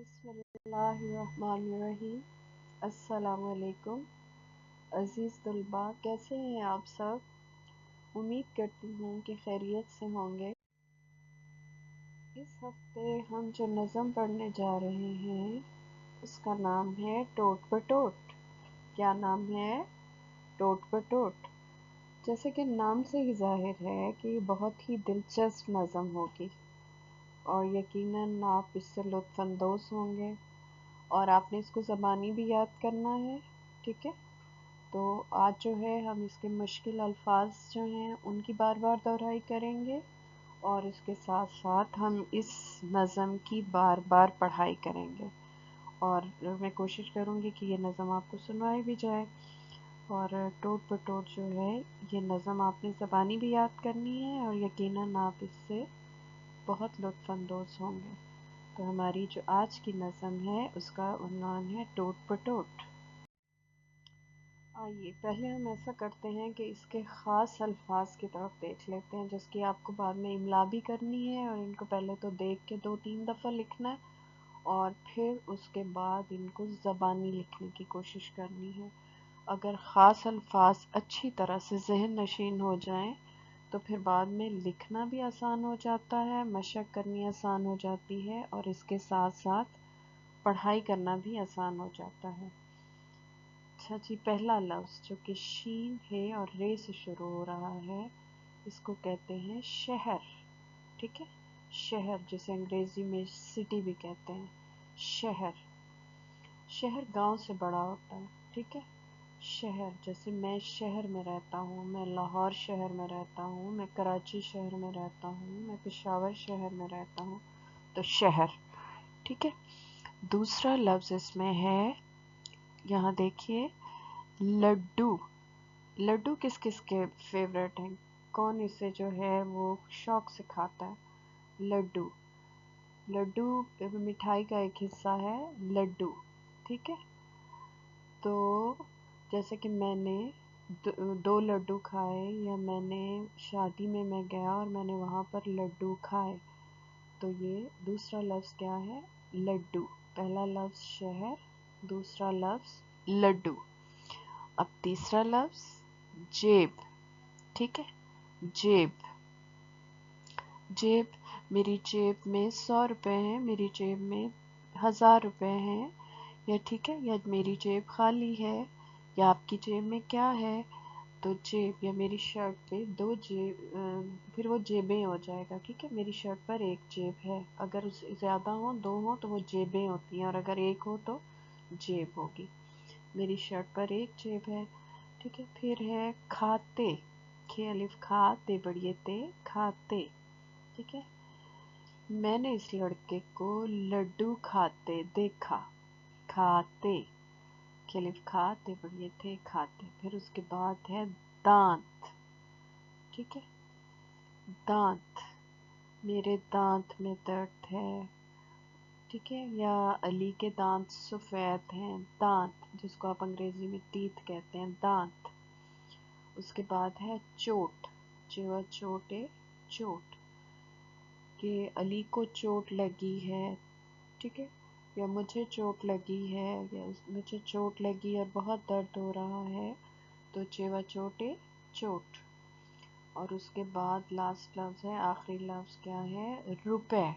बिस्मिल्लाहिर्रहमानिर्रहीम। अस्सलाम वालेकुम अज़ीज़ तलबा, कैसे हैं आप सब? उम्मीद करती हूँ कि खैरियत से होंगे। इस हफ्ते हम जो नज़म पढ़ने जा रहे हैं उसका नाम है टोट बटोट। क्या नाम है? टोट बटोट। जैसे कि नाम से ही ज़ाहिर है कि बहुत ही दिलचस्प नज़म होगी और यकीनन आप इससे लुत्फ़अंदोज़ होंगे और आपने इसको ज़बानी भी याद करना है। ठीक है, तो आज जो है हम इसके मुश्किल अल्फाज जो हैं उनकी बार बार दोहराई करेंगे और इसके साथ साथ हम इस नज़म की बार बार पढ़ाई करेंगे और मैं कोशिश करूँगी कि ये नज़म आपको सुनवाई भी जाए। और टोट बटोट जो है ये नज़म आपने ज़बानी भी याद करनी है और यकीनन आप इससे बहुत लुत्फ़अंदोज़ होंगे। तो हमारी जो आज की नज़म है उसका उन्वान है टोट बटोट। आइए पहले हम ऐसा करते हैं कि इसके ख़ास अल्फाज की तरफ देख लेते हैं जिसकी आपको बाद में इमला भी करनी है और इनको पहले तो देख के 2-3 दफ़ा लिखना है और फिर उसके बाद इनको ज़बानी लिखने की कोशिश करनी है। अगर ख़ास अल्फाज अच्छी तरह से ज़हन नशीन हो जाएं तो फिर बाद में लिखना भी आसान हो जाता है, मशक करनी आसान हो जाती है और इसके साथ साथ पढ़ाई करना भी आसान हो जाता है। अच्छा जी, पहला लफ्ज़ जो कि शीन है और रे से शुरू हो रहा है इसको कहते हैं शहर। ठीक है, शहर जिसे अंग्रेज़ी में सिटी भी कहते हैं। शहर, शहर गांव से बड़ा होता है। ठीक है, शहर जैसे मैं शहर में रहता हूँ, मैं लाहौर शहर में रहता हूँ, मैं कराची शहर में रहता हूँ, मैं पेशावर शहर में रहता हूँ, तो शहर। ठीक है, दूसरा लफ्ज़ इसमें है, यहाँ देखिए, लड्डू। लड्डू किस किस के फेवरेट हैं? कौन इसे जो है वो शौक से खाता है? लड्डू, लड्डू मिठाई का एक हिस्सा है लड्डू। ठीक है, तो जैसे कि मैंने दो लड्डू खाए या मैंने शादी में मैं गया और मैंने वहाँ पर लड्डू खाए, तो ये दूसरा लफ्ज़ क्या है? लड्डू। पहला लफ्ज़ शहर, दूसरा लफ्ज़ लड्डू। अब तीसरा लफ्ज़ जेब। ठीक है, जेब, जेब, मेरी जेब में 100 रुपये हैं, मेरी जेब में 1000 रुपये हैं, या ठीक है, या मेरी जेब खाली है, या आपकी जेब में क्या है? तो जेब या मेरी शर्ट पे दो जेब, फिर वो जेबें हो जाएगा। ठीक है, मेरी शर्ट पर एक जेब है, अगर उससे ज़्यादा हो, दो हो तो वो जेबें होती हैं और अगर एक हो तो जेब होगी। मेरी शर्ट पर एक जेब है। ठीक है, फिर है खाते, खे अलिफ खा ते बड़िए ते, खाते। ठीक है, मैंने इस लड़के को लड्डू खाते देखा, खाते, खे अलिफ खा ते बड़िए थे, खाते। फिर उसके बाद है दांत। ठीक है, दांत, मेरे दांत में दर्द है। ठीक है, या अली के दांत सफ़ेद हैं, दांत जिसको आप अंग्रेज़ी में टीथ कहते हैं, दांत। उसके बाद है चोट, जो चोटे, चोट, कि अली को चोट लगी है। ठीक है, या मुझे चोट लगी है, या मुझे चोट लगी और बहुत दर्द हो रहा है, तो चेवा चोटे, चोट। और उसके बाद लास्ट लफ्ज़ है, आखिरी लफ्ज़ क्या है? रुपए,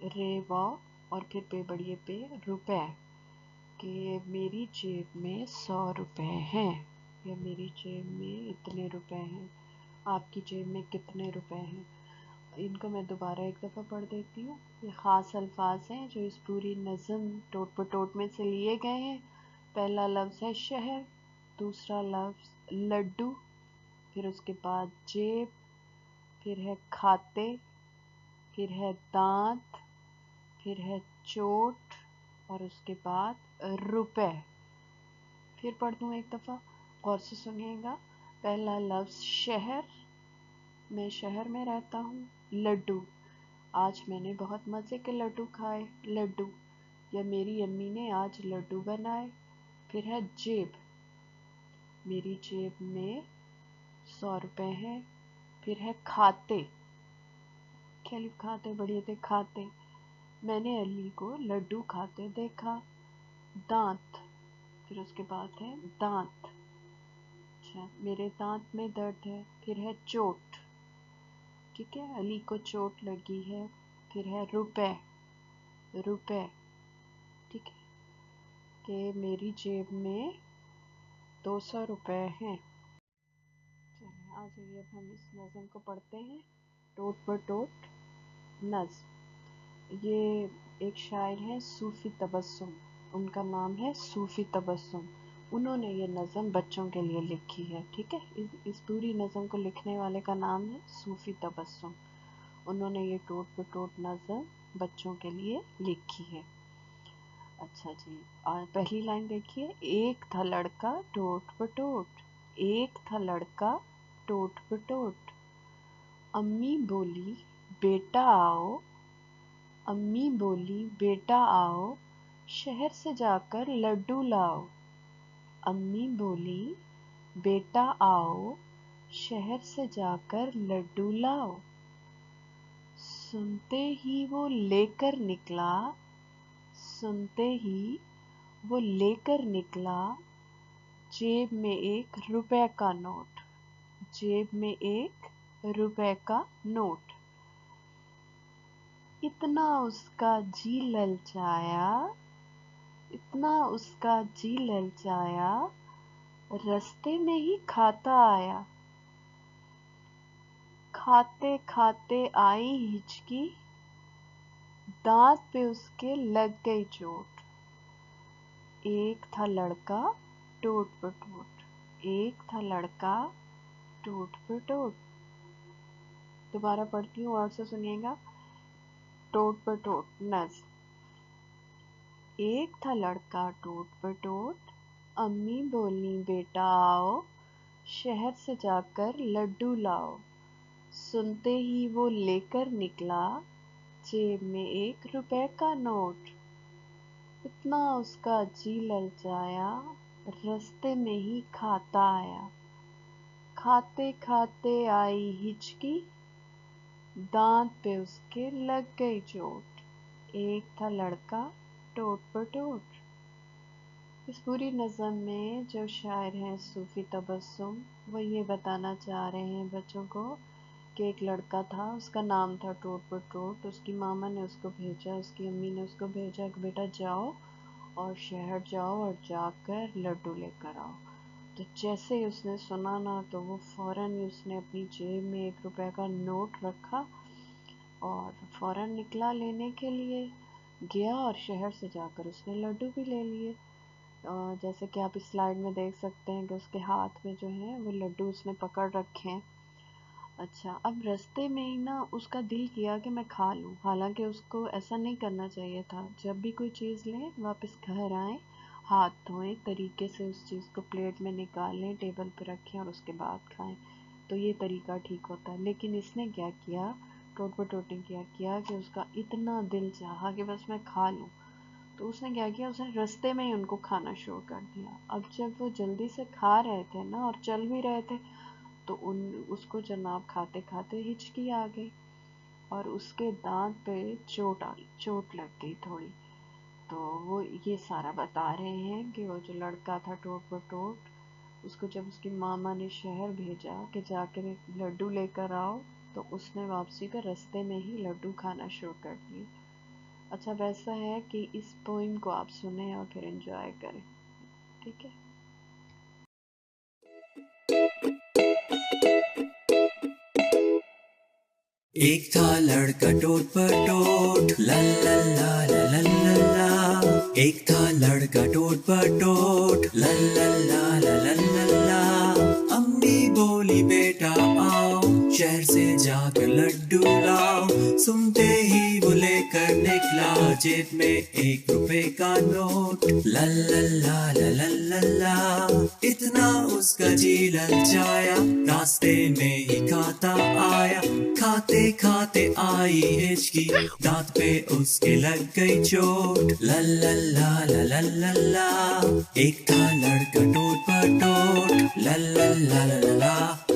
रे वाव और फिर पे बड़िए पे रुपए, कि मेरी जेब में 100 रुपए हैं, या मेरी जेब में इतने रुपए हैं, आपकी जेब में कितने रुपए हैं? इनको मैं दोबारा एक दफ़ा पढ़ देती हूँ। ये ख़ास अल्फाज हैं जो इस पूरी नज़म टोट बटोट में से लिए गए हैं। पहला लफ्ज़ है शहर, दूसरा लफ्ज़ लड्डू, फिर उसके बाद जेब, फिर है खाते, फिर है दांत, फिर है चोट और उसके बाद रुपए। फिर पढ़ दूँ एक दफ़ा, गौर से सुनिएगा। पहला लफ्ज़ शहर, मैं शहर में रहता हूँ, लड्डू, आज मैंने बहुत मज़े के लड्डू खाए, लड्डू, या मेरी अम्मी ने आज लड्डू बनाए। फिर है जेब, मेरी जेब में 100 रुपये हैं। फिर है खाते, खेल खाते बड़े थे खाते, میں نے علی کو لڈو کھاتے دیکھا. دانت، پھر اس کے بعد ہے دانت. اچھا، میرے دانت میں درد ہے. پھر ہے چوٹ. ٹھیک ہے، علی کو چوٹ لگی ہے. پھر ہے روپے. روپے. ٹھیک ہے کہ میری جیب میں 200 روپے ہیں. چلیں آ جائیے، اب ہم اس نظم کو پڑھتے ہیں. ٹوٹ پر ٹوٹ نظم. یہ ایک شاعر ہیں صوفی تبسم، ان کا نام ہے صوفی تبسم. انہوں نے یہ نظم بچوں کے لیے لکھی ہے. ٹھیک ہے، اس پوری نظم کو لکھنے والے کا نام ہے صوفی تبسم. انہوں نے یہ ٹوٹ پر ٹوٹ نظم بچوں کے لیے لکھی ہے. اچھا جی، اور پہلی لائن دیکھیے. ایک تھا لڑکا ٹوٹ پر ٹوٹ. ایک تھا لڑکا ٹوٹ پر ٹوٹ. امی بولی بیٹا آؤ. امی بولی بیٹا آؤ، شہر سے جا کر لڈو لاؤ. امی بولی بیٹا آؤ، شہر سے جا کر لڈو لاؤ. سنتے ہی وہ لے کر نکلا. سنتے ہی وہ لے کر نکلا، جیب میں 1 روپے کا نوٹ. جیب میں 1 روپے کا نوٹ. اتنا اس کا جی للچایا. اتنا اس کا جی للچایا، رستے میں ہی کھاتا آیا. کھاتے کھاتے آئی ہچکی، دانت پہ اس کے لگ گئی چوٹ. ایک تھا لڑکا ٹوٹ پر ٹوٹ. ایک تھا لڑکا ٹوٹ پر ٹوٹ. دوبارہ پڑھتی ہوں، اور سے سنیے گا. ٹوٹ پر ٹوٹ نظم. ایک تھا لڑکا ٹوٹ پر ٹوٹ. امی بولی بیٹا آؤ، شہر سے جا کر لڈو لاؤ. سنتے ہی وہ لے کر نکلا، جیب میں 1 روپے کا نوٹ. اتنا اس کا جی للچایا، رستے میں ہی کھاتا آیا. کھاتے کھاتے آئی ہچکی، دانت پہ اس کے لگ گئی چوٹ. ایک تھا لڑکا ٹوٹ پر ٹوٹ. اس پوری نظم میں جو شاعر ہیں صوفی تبسم، وہ یہ بتانا چاہ رہے ہیں بچوں کو کہ ایک لڑکا تھا، اس کا نام تھا ٹوٹ پر ٹوٹ. اس کی ماما نے اس کو بھیجا، اس کی امی نے اس کو بھیجا کہ بیٹا جاؤ اور شہر جاؤ اور جا کر لڈو لے کر آؤ. تو جیسے ہی اس نے سنا نا، تو وہ فوراً اس نے اپنی جیب میں 1 روپے کا نوٹ رکھا اور فوراً نکلا لینے کے لیے. گیا اور شہر سے جا کر اس نے لڈو بھی لے لیے. جیسے کہ آپ اس سلائیڈ میں دیکھ سکتے ہیں کہ اس کے ہاتھ میں جو ہے وہ لڈو اس نے پکڑ رکھے ہیں. اچھا، اب رستے میں ہی نا اس کا دل کیا کہ میں کھا لوں. حالانکہ اس کو ایسا نہیں کرنا چاہیے تھا. جب بھی کوئی چیز لیں، واپس گھر آئیں، ہاتھ دھوئیں طریقے سے، اس چیز کو پلیٹ میں نکالیں، ٹیبل پہ رکھیں اور اس کے بعد کھائیں. تو یہ طریقہ ٹھیک ہوتا ہے. لیکن اس نے کیا کیا، ٹوٹ پر ٹوٹ نے کیا کیا کہ اس کا اتنا دل چاہا کہ بس میں کھا لوں. تو اس نے کیا کیا، اس نے رستے میں ہی ان کو کھانا شروع کر دیا. اب جب وہ جلدی سے کھا رہے تھے نا اور چل بھی رہے تھے، تو اس کو جناب کھاتے کھاتے ہچکی آ گئی اور اس کے دانت پہ چوٹ لگ گئی تھوڑی. تو وہ یہ سارا بتا رہے ہیں کہ وہ جو لڑکا تھا ٹوٹ پر ٹوٹ، اس کو جب اس کی ماما نے شہر بھیجا کہ جا کے لڈو لے کر آؤ، تو اس نے واپسی پہ رستے میں ہی لڈو کھانا شروع کر دیے. اچھا، ویسا ہے کہ اس پوئم کو آپ سنیں اور پھر انجوائے کریں. ٹھیک ہے. ایک تھا لڑکا ٹوٹ پر ٹوٹ، لا لا لا لا لا لا لا. ایک تھا لڑکا ٹوٹ پر ٹوٹ، لا لا لا لا لا لا لا. امی بولی بیٹا آؤ، شہر سے جا کر لڈو لاؤ. سنتے ہی وہ لے کر نکلا، جیب میں 1 روپے کا نوٹ. لا لا لا لا لا لا لا. اتنا اس کا جی للچایا، راستے میں ہی کھاتا آیا. کھاتے کھاتے آئی ہچکی، دانت پہ اس کے لگ گئی چوٹ. لا لا لا لا لا لا لا. ایک تھا لڑکا ٹوٹ پر ٹوٹ، لا لا لا لا لا لا.